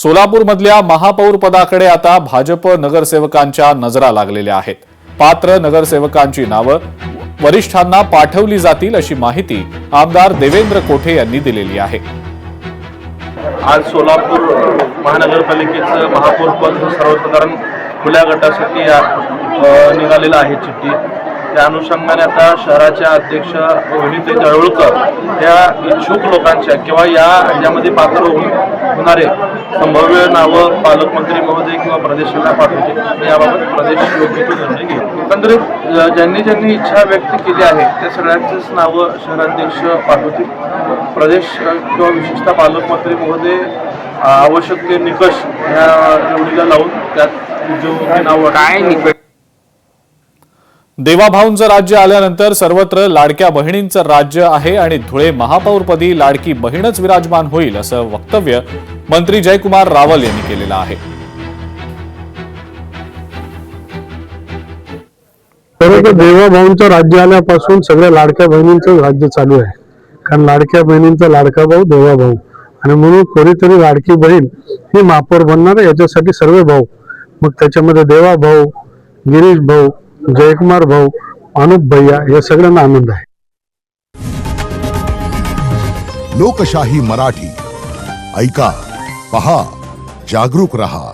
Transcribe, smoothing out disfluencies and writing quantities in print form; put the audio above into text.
सोलापूरमधल्या महापौर पदाकडे आता भाजप नगरसेवकांच्या नजरा लागलेल्या आहेत। पात्र नगरसेवकांची नावं वरिष्ठांना पाठवली जातील अशी माहिती आमदार देवेंद्र कोठे यांनी दिलेली आहे। आज सोलापूर महानगरपालिकेचं महापौर पद सर्वसाधारण खुल्या गटासाठी निघालेलं आहे चिठ्ठी। त्या अनुषंगाने आता शहराच्या अध्यक्ष वनिता जळवळकर या इच्छुक लोकांच्या किंवा यामध्ये पात्र होणारे संभाव्य नावं पालकमंत्री महोदय किंवा प्रदेशाला पाठवतील आणि याबाबत प्रदेश योग्य तो निर्णय घेईल। एकंदरीत ज्यांनी इच्छा व्यक्त केली आहे त्या सगळ्यांचीच नावं शहराध्यक्ष पाठवतील। प्रदेश किंवा विशेषतः पालकमंत्री महोदय आवश्यक ते निकष या निवडीला लावून त्यात जो नाव काय देवाभाऊंचं राज्य आल्यानंतर सर्वत्र लाडक्या बहिणींचं राज्य आहे आणि धुळे महापौरपदी लाडकी बहीणच विराजमान होईल असं वक्तव्य मंत्री जयकुमार रावल यांनी केलेलं आहे। देवाभाऊंचं राज्य आल्यापासून सगळ्या लाडक्या बहिणींचं राज्य चालू आहे, कारण लाडक्या बहिणींचा लाडका भाऊ देवाभाऊ आणि म्हणून कोणीतरी लाडकी बहीण ही महापौर बनणार आहे। याच्यासाठी सर्व भाऊ, मग त्याच्यामध्ये देवाभाऊ, गिरीश भाऊ, जयकुमार भाऊ, अनुप भैया या सगळ्यांना आनंद आहे। लोकशाही मराठी ऐका, पहा, जागरूक रहा।